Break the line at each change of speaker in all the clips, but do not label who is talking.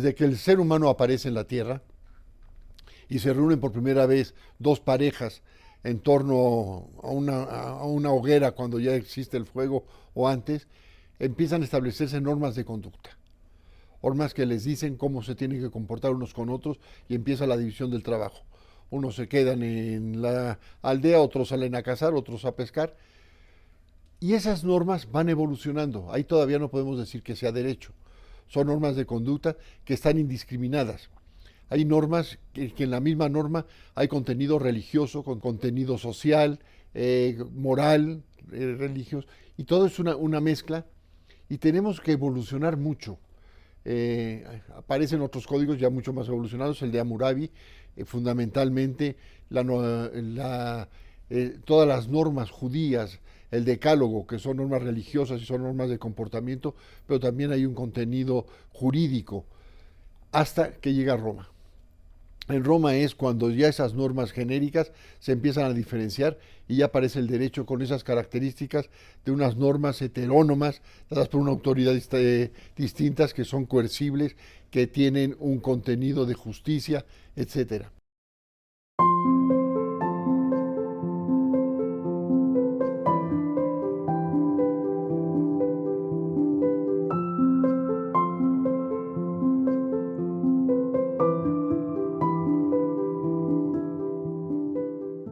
desde que el ser humano aparece en la Tierra y se reúnen por primera vez dos parejas en torno a una hoguera cuando ya existe el fuego o antes, empiezan a establecerse normas de conducta. Normas que les dicen cómo se tienen que comportar unos con otros y empieza la división del trabajo. Unos se quedan en la aldea, otros salen a cazar, otros a pescar. Y esas normas van evolucionando. Ahí todavía no podemos decir que sea derecho. Son normas de conducta que están indiscriminadas. Hay normas que en la misma norma hay contenido religioso, con contenido social, moral, religioso, y todo es una mezcla y tenemos que evolucionar mucho. Aparecen otros códigos ya mucho más evolucionados, el de Hammurabi, fundamentalmente todas las normas judías, el decálogo, que son normas religiosas y son normas de comportamiento, pero también hay un contenido jurídico, hasta que llega a Roma. En Roma es cuando ya esas normas genéricas se empiezan a diferenciar y ya aparece el derecho con esas características de unas normas heterónomas dadas por una autoridad distintas que son coercibles, que tienen un contenido de justicia, etcétera.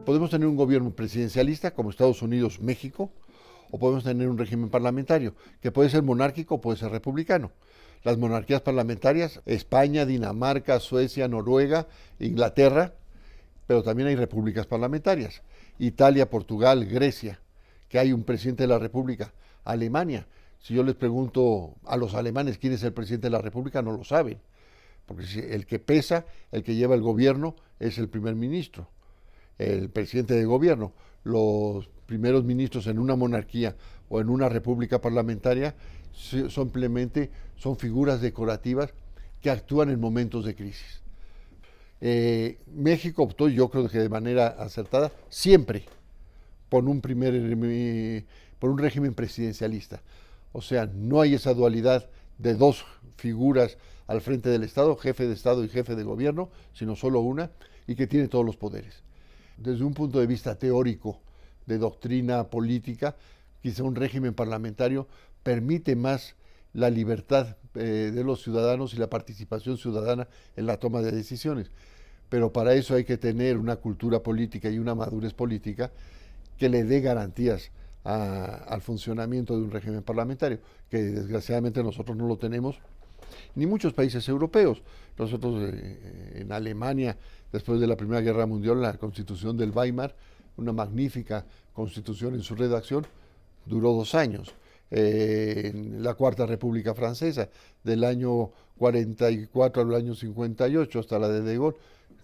Podemos tener un gobierno presidencialista como Estados Unidos, México, o podemos tener un régimen parlamentario, que puede ser monárquico o puede ser republicano. Las monarquías parlamentarias, España, Dinamarca, Suecia, Noruega, Inglaterra, pero también hay repúblicas parlamentarias. Italia, Portugal, Grecia, que hay un presidente de la república. Alemania, si yo les pregunto a los alemanes quién es el presidente de la república, no lo saben, porque el que pesa, el que lleva el gobierno, es el primer ministro, el presidente de gobierno. Los primeros ministros en una monarquía o en una república parlamentaria simplemente son figuras decorativas que actúan en momentos de crisis. México optó, yo creo que de manera acertada, siempre por un régimen presidencialista. O sea, no hay esa dualidad de dos figuras al frente del Estado, jefe de Estado y jefe de gobierno, sino solo una, y que tiene todos los poderes. Desde un punto de vista teórico, de doctrina política, quizá un régimen parlamentario permite más la libertad de los ciudadanos y la participación ciudadana en la toma de decisiones. Pero para eso hay que tener una cultura política y una madurez política que le dé garantías al funcionamiento de un régimen parlamentario, que desgraciadamente nosotros no lo tenemos, ni muchos países europeos. Nosotros en Alemania, después de la Primera Guerra Mundial, la Constitución del Weimar, una magnífica constitución en su redacción, duró 2 años. En la Cuarta República Francesa, del año 44 al año 58, hasta la de Gaulle,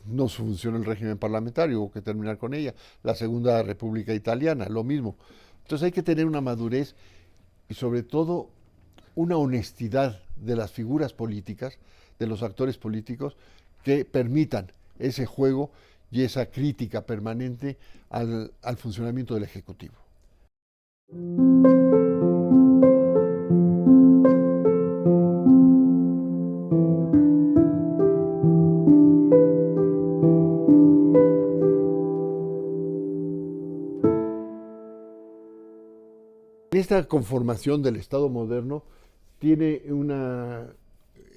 no funcionó el régimen parlamentario, hubo que terminar con ella. La Segunda República Italiana, lo mismo. Entonces hay que tener una madurez y sobre todo una honestidad de las figuras políticas, de los actores políticos, que permitan ese juego y esa crítica permanente al funcionamiento del Ejecutivo. Esta conformación del Estado moderno tiene una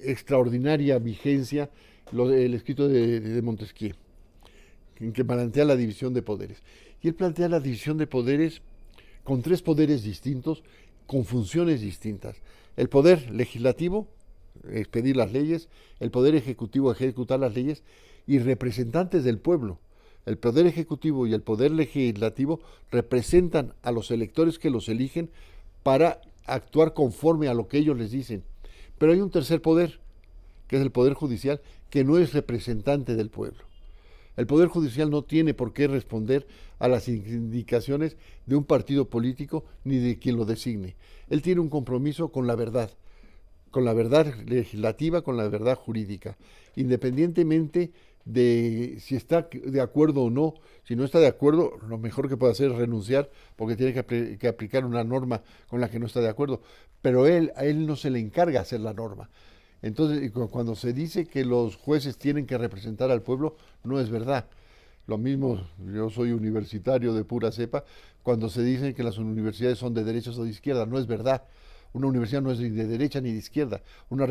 extraordinaria vigencia el escrito de Montesquieu, en que plantea la división de poderes. Y él plantea la división de poderes con 3 poderes distintos, con funciones distintas. El poder legislativo, expedir las leyes; el poder ejecutivo, ejecutar las leyes; y representantes del pueblo. El poder ejecutivo y el poder legislativo representan a los electores que los eligen para actuar conforme a lo que ellos les dicen. Pero hay un tercer poder, que es el poder judicial, que no es representante del pueblo. El poder judicial no tiene por qué responder a las indicaciones de un partido político ni de quien lo designe. Él tiene un compromiso con la verdad legislativa, con la verdad jurídica, independientemente de si está de acuerdo o no. Si no está de acuerdo, lo mejor que puede hacer es renunciar, porque tiene que aplicar una norma con la que no está de acuerdo. Pero a él no se le encarga hacer la norma. Entonces, cuando se dice que los jueces tienen que representar al pueblo, no es verdad. Lo mismo, yo soy universitario de pura cepa, cuando se dice que las universidades son de derechas o de izquierda, no es verdad. Una universidad no es ni de derecha ni de izquierda. Una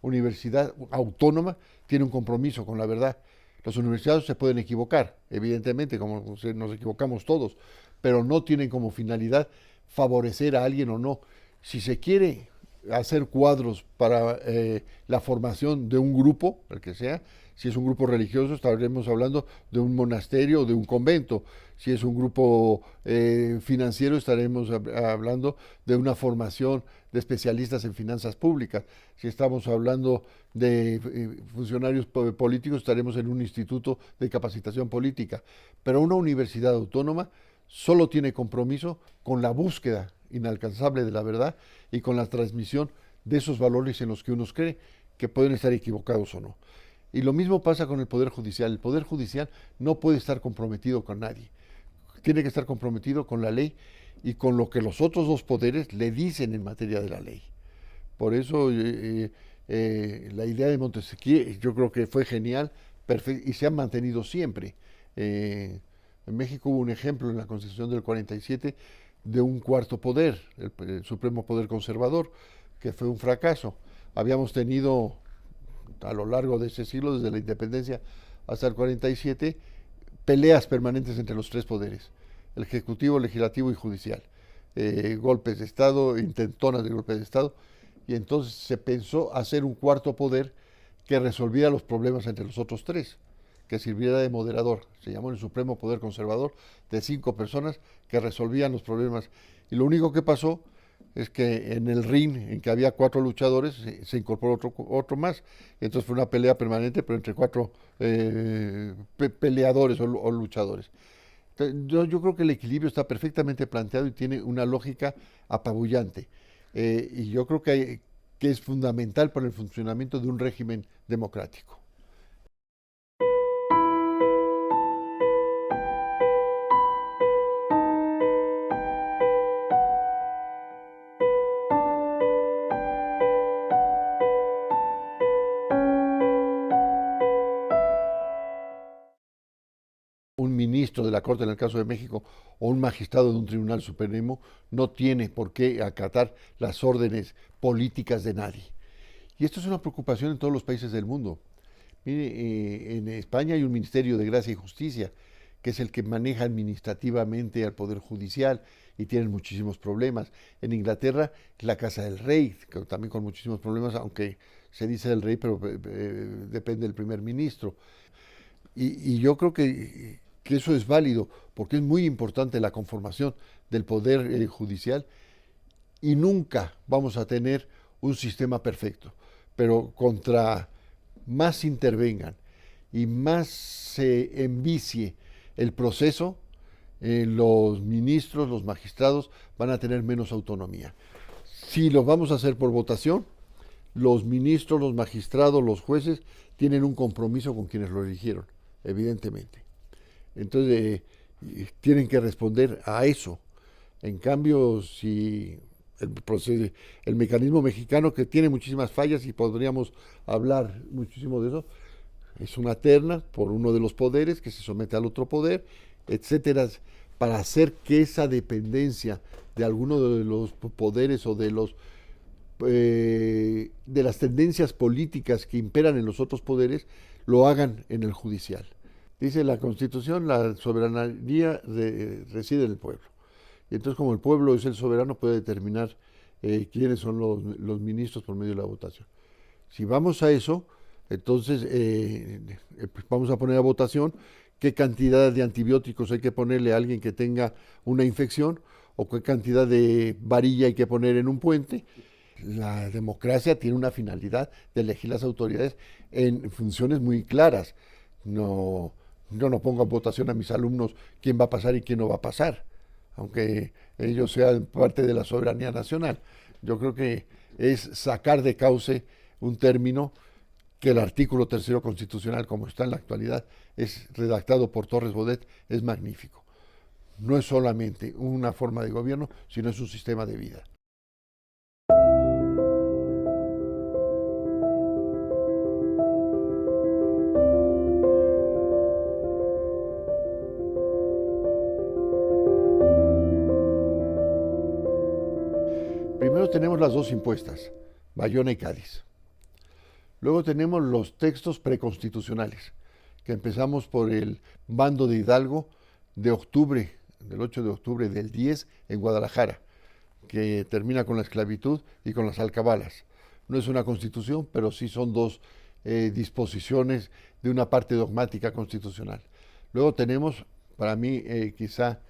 universidad autónoma tiene un compromiso con la verdad. Las universidades se pueden equivocar, evidentemente, como nos equivocamos todos, pero no tienen como finalidad favorecer a alguien o no. Si se quiere hacer cuadros para la formación de un grupo, el que sea, si es un grupo religioso, estaremos hablando de un monasterio o de un convento. Si es un grupo financiero, estaremos hablando de una formación de especialistas en finanzas públicas. Si estamos hablando de funcionarios políticos, estaremos en un instituto de capacitación política. Pero una universidad autónoma solo tiene compromiso con la búsqueda inalcanzable de la verdad y con la transmisión de esos valores en los que uno cree, que pueden estar equivocados o no. Y lo mismo pasa con el Poder Judicial. El Poder Judicial no puede estar comprometido con nadie. Tiene que estar comprometido con la ley y con lo que los otros dos poderes le dicen en materia de la ley. Por eso la idea de Montesquieu yo creo que fue genial y se ha mantenido siempre. En México hubo un ejemplo en la Constitución del 47 de un cuarto poder, el Supremo Poder Conservador, que fue un fracaso. Habíamos tenido a lo largo de ese siglo, desde la independencia hasta el 47, peleas permanentes entre los tres poderes, el ejecutivo, legislativo y judicial. Golpes de Estado, intentonas de golpes de Estado, y entonces se pensó hacer un cuarto poder que resolviera los problemas entre los otros tres, que sirviera de moderador. Se llamó el Supremo Poder Conservador, de 5 personas que resolvían los problemas. Y lo único que pasó es que en el ring, en que había 4 luchadores, se incorporó otro más. Entonces fue una pelea permanente, pero entre 4 peleadores o luchadores. Yo creo que el equilibrio está perfectamente planteado y tiene una lógica apabullante. Y yo creo que es fundamental para el funcionamiento de un régimen democrático. Un ministro de la Corte en el caso de México o un magistrado de un tribunal supremo no tiene por qué acatar las órdenes políticas de nadie. Y esto es una preocupación en todos los países del mundo. Mire, en España hay un Ministerio de Gracia y Justicia, que es el que maneja administrativamente al Poder Judicial y tienen muchísimos problemas. En Inglaterra, la Casa del Rey, también con muchísimos problemas, aunque se dice del rey, pero depende del primer ministro. Y yo creo que eso es válido, porque es muy importante la conformación del Poder Judicial y nunca vamos a tener un sistema perfecto. Pero contra más intervengan y más se envicie el proceso, los ministros, los magistrados van a tener menos autonomía. Si lo vamos a hacer por votación, los ministros, los magistrados, los jueces tienen un compromiso con quienes lo eligieron, evidentemente. Entonces, tienen que responder a eso. En cambio, si el mecanismo mexicano, que tiene muchísimas fallas y podríamos hablar muchísimo de eso, es una terna por uno de los poderes que se somete al otro poder, etcétera, para hacer que esa dependencia de alguno de los poderes o de las tendencias políticas que imperan en los otros poderes lo hagan en el judicial. Dice la Constitución, la soberanía reside en el pueblo. Y entonces, como el pueblo es el soberano, puede determinar quiénes son los ministros por medio de la votación. Si vamos a eso, entonces pues vamos a poner a votación qué cantidad de antibióticos hay que ponerle a alguien que tenga una infección o qué cantidad de varilla hay que poner en un puente. La democracia tiene una finalidad de elegir las autoridades en funciones muy claras. No, yo no pongo a votación a mis alumnos quién va a pasar y quién no va a pasar, aunque ellos sean parte de la soberanía nacional. Yo creo que es sacar de cauce un término que el artículo 3 constitucional, como está en la actualidad, es redactado por Torres Bodet, es magnífico. No es solamente una forma de gobierno, sino es un sistema de vida. tenemos las dos impuestas, Bayona y Cádiz. Luego tenemos los textos preconstitucionales, que empezamos por el bando de Hidalgo de octubre, del 8 de octubre del 10 en Guadalajara, que termina con la esclavitud y con las alcabalas. No es una constitución, pero sí son dos disposiciones de una parte dogmática constitucional. Luego tenemos, para mí, quizá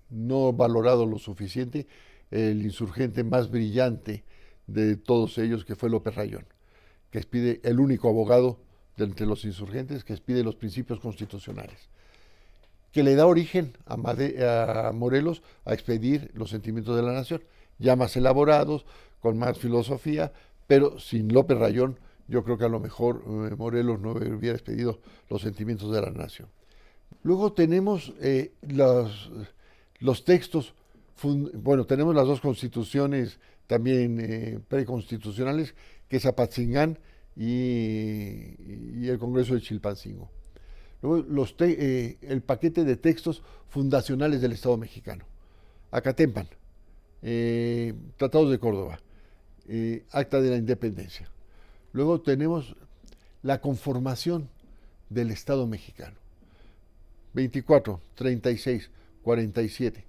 no valorado lo suficiente, el insurgente más brillante de todos ellos, que fue López Rayón, que expide, el único abogado de entre los insurgentes, que expide los principios constitucionales, que le da origen a Morelos a expedir los sentimientos de la nación, ya más elaborados, con más filosofía, pero sin López Rayón, yo creo que a lo mejor Morelos no hubiera expedido los sentimientos de la nación. Luego tenemos los textos, bueno, tenemos las dos constituciones también preconstitucionales, que es Apatzingán y el Congreso de Chilpancingo. Luego el paquete de textos fundacionales del Estado mexicano. Acatempan, Tratados de Córdoba, Acta de la Independencia. Luego tenemos la conformación del Estado mexicano. 24, 36, 47.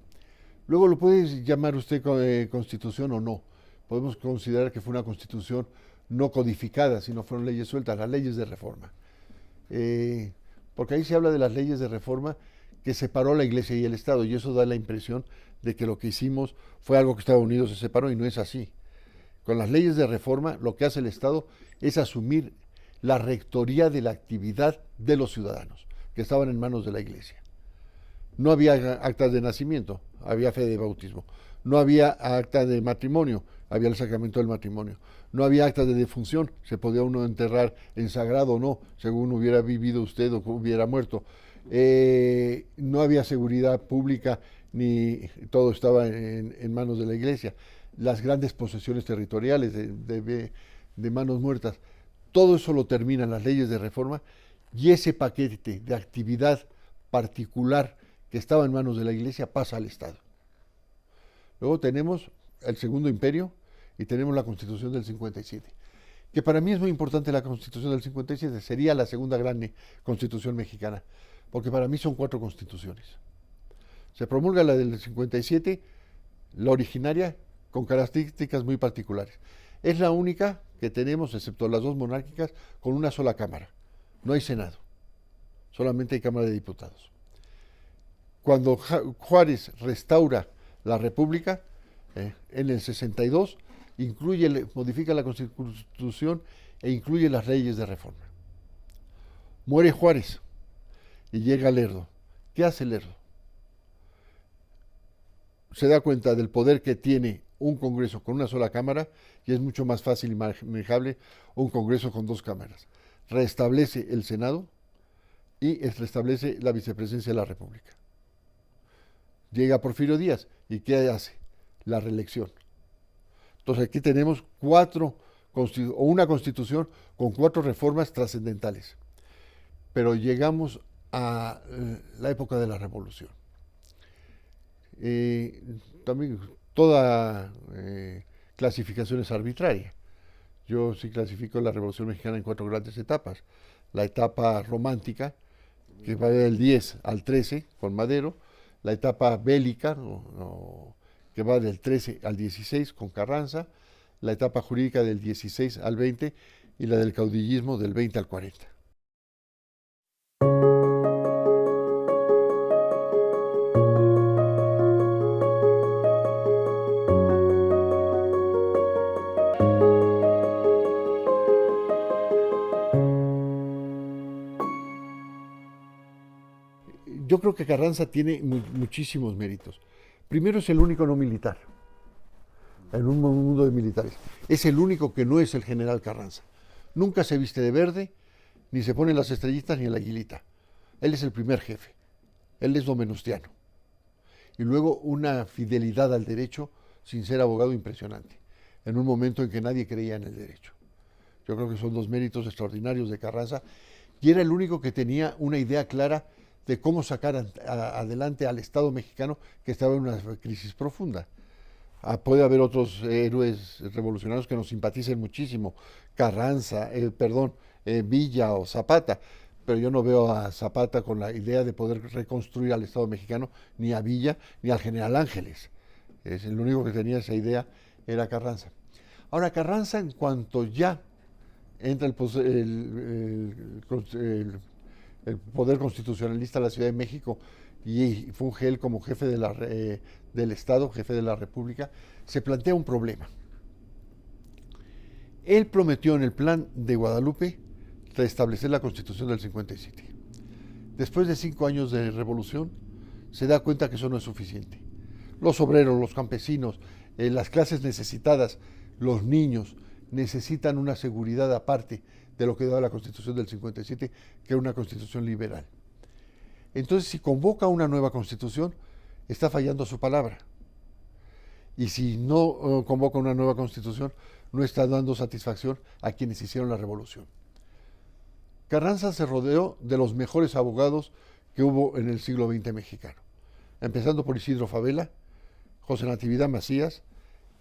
Luego lo puede llamar usted constitución o no. Podemos considerar que fue una constitución no codificada, sino fueron leyes sueltas, las leyes de reforma. Porque ahí se habla de las leyes de reforma que separó la Iglesia y el Estado, y eso da la impresión de que lo que hicimos fue algo que Estados Unidos se separó, y no es así. Con las leyes de reforma, lo que hace el Estado es asumir la rectoría de la actividad de los ciudadanos, que estaban en manos de la Iglesia. No había actas de nacimiento, había fe de bautismo. No había acta de matrimonio, había el sacramento del matrimonio. No había acta de defunción, se podía uno enterrar en sagrado o no, según hubiera vivido usted o hubiera muerto. No había seguridad pública, ni todo estaba en manos de la Iglesia. Las grandes posesiones territoriales de manos muertas, todo eso lo terminan las leyes de reforma, y ese paquete de actividad particular que estaba en manos de la Iglesia pasa al Estado. Luego tenemos el Segundo Imperio y tenemos la Constitución del 57, que para mí es muy importante. La Constitución del 57 sería la segunda gran Constitución mexicana, porque para mí son 4 constituciones. Se promulga la del 57, la originaria, con características muy particulares. Es la única que tenemos, excepto las dos monárquicas, con una sola cámara. No hay Senado, solamente hay Cámara de Diputados. Cuando Juárez restaura la República, en el 62, modifica la Constitución e incluye las leyes de reforma. Muere Juárez y llega Lerdo. ¿Qué hace Lerdo? Se da cuenta del poder que tiene un Congreso con una sola cámara, y es mucho más fácil y manejable un Congreso con 2 cámaras. Restablece el Senado y restablece la vicepresidencia de la República. Llega Porfirio Díaz, ¿y qué hace? La reelección. Entonces aquí tenemos una constitución con 4 reformas trascendentales. Pero llegamos a la época de la Revolución. También toda clasificación es arbitraria. Yo sí clasifico la Revolución Mexicana en 4 grandes etapas. La etapa romántica, que va del 10 al 13 con Madero; la etapa bélica, que va del 13 al 16 con Carranza; la etapa jurídica del 16 al 20 y la del caudillismo del 20 al 40. Yo creo que Carranza tiene muchísimos méritos. Primero, es el único no militar en un mundo de militares. Es el único que no es el general Carranza. Nunca se viste de verde, ni se pone las estrellitas ni la aguilita. Él es el primer jefe. Él es domenustiano. Y luego una fidelidad al derecho sin ser abogado impresionante, en un momento en que nadie creía en el derecho. Yo creo que son 2 méritos extraordinarios de Carranza, y era el único que tenía una idea clara de cómo sacar adelante al Estado mexicano, que estaba en una crisis profunda. puede haber otros héroes revolucionarios que nos simpaticen muchísimo, Carranza, Villa o Zapata, pero yo no veo a Zapata con la idea de poder reconstruir al Estado mexicano, ni a Villa, ni al general Ángeles. El único que tenía esa idea era Carranza. Ahora, Carranza, en cuanto ya entra el poder constitucionalista a la Ciudad de México y funge él como jefe del Estado, jefe de la República, se plantea un problema. Él prometió en el Plan de Guadalupe restablecer la Constitución del 57. Después de 5 años de revolución, se da cuenta que eso no es suficiente. Los obreros, los campesinos, las clases necesitadas, los niños, necesitan una seguridad aparte de lo que daba la Constitución del 57, que era una Constitución liberal. Entonces, si convoca una nueva Constitución, está fallando a su palabra. Y si no convoca una nueva Constitución, no está dando satisfacción a quienes hicieron la revolución. Carranza se rodeó de los mejores abogados que hubo en el siglo XX mexicano, empezando por Isidro Fabela, José Natividad Macías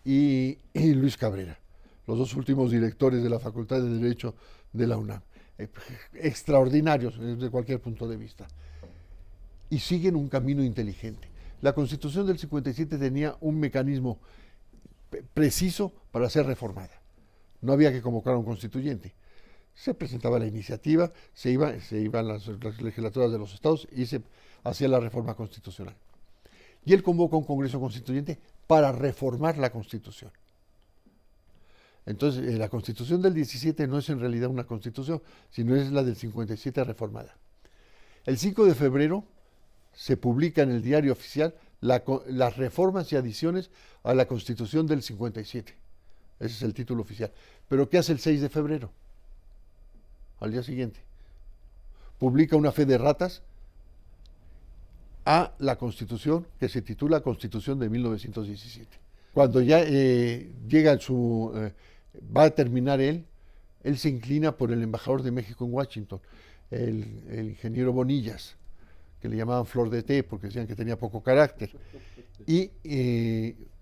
y Luis Cabrera, los dos últimos directores de la Facultad de Derecho de la UNAM, extraordinarios desde cualquier punto de vista, y siguen un camino inteligente. La Constitución del 57 tenía un mecanismo preciso para ser reformada. No había que convocar a un constituyente. Se presentaba la iniciativa, se iban las legislaturas de los estados y se hacía la reforma constitucional. Y él convoca un Congreso Constituyente para reformar la Constitución. Entonces, la Constitución del 17 no es en realidad una Constitución, sino es la del 57 reformada. El 5 de febrero se publica en el Diario Oficial las reformas y adiciones a la Constitución del 57. Ese es el título oficial. Pero ¿qué hace el 6 de febrero? Al día siguiente. Publica una fe de ratas a la Constitución que se titula Constitución de 1917. Cuando ya va a terminar él se inclina por el embajador de México en Washington, el ingeniero Bonillas, que le llamaban Flor de Té porque decían que tenía poco carácter. Y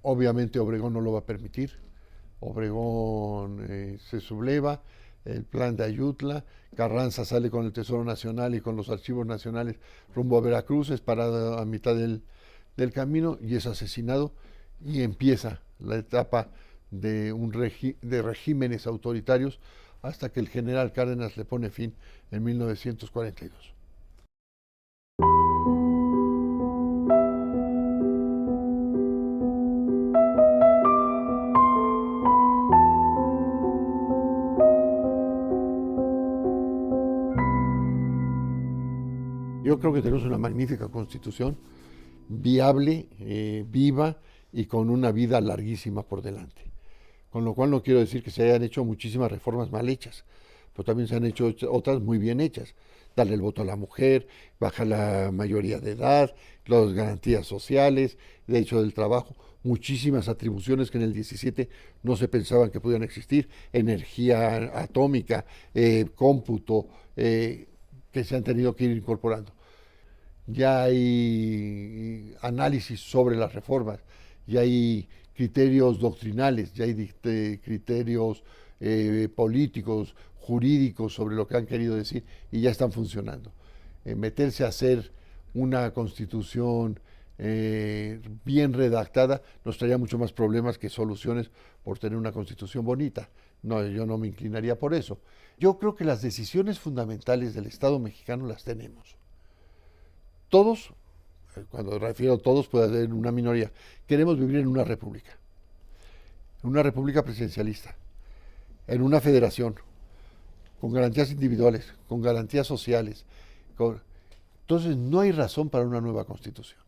obviamente Obregón no lo va a permitir. Obregón se subleva, el plan de Ayutla, Carranza sale con el Tesoro Nacional y con los archivos nacionales rumbo a Veracruz, es parado a mitad del camino y es asesinado, y empieza la etapa de regímenes autoritarios hasta que el general Cárdenas le pone fin en 1942. Yo creo que tenemos una magnífica Constitución, viable, viva y con una vida larguísima por delante. Con lo cual no quiero decir que se hayan hecho muchísimas reformas mal hechas, pero también se han hecho otras muy bien hechas. Darle el voto a la mujer, bajar la mayoría de edad, las garantías sociales, derecho del trabajo, muchísimas atribuciones que en el 17 no se pensaban que pudieran existir, energía atómica, cómputo, que se han tenido que ir incorporando. Ya hay análisis sobre las reformas, ya hay criterios doctrinales, ya hay criterios políticos, jurídicos sobre lo que han querido decir y ya están funcionando. Meterse a hacer una constitución bien redactada nos traería mucho más problemas que soluciones por tener una constitución bonita. No, yo no me inclinaría por eso. Yo creo que las decisiones fundamentales del Estado mexicano las tenemos. Todos, cuando refiero a todos, puede haber una minoría, queremos vivir en una república presidencialista, en una federación, con garantías individuales, con garantías sociales. Entonces no hay razón para una nueva constitución.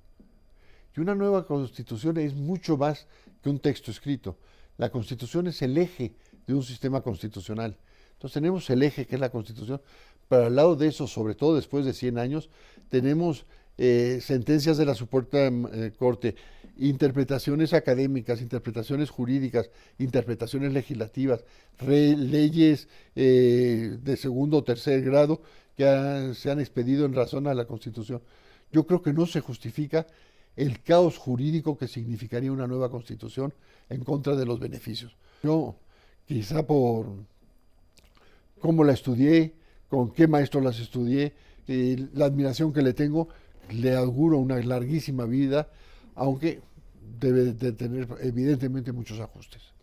Y una nueva constitución es mucho más que un texto escrito. La constitución es el eje de un sistema constitucional. Entonces tenemos el eje que es la Constitución, pero al lado de eso, sobre todo después de 100 años, tenemos sentencias de la Suprema Corte, interpretaciones académicas, interpretaciones jurídicas, interpretaciones legislativas, leyes de segundo o tercer grado que se han expedido en razón a la Constitución. Yo creo que no se justifica el caos jurídico que significaría una nueva constitución en contra de los beneficios. Yo, quizá por cómo la estudié, con qué maestros las estudié, la admiración que le tengo, le auguro una larguísima vida, aunque debe de tener evidentemente muchos ajustes.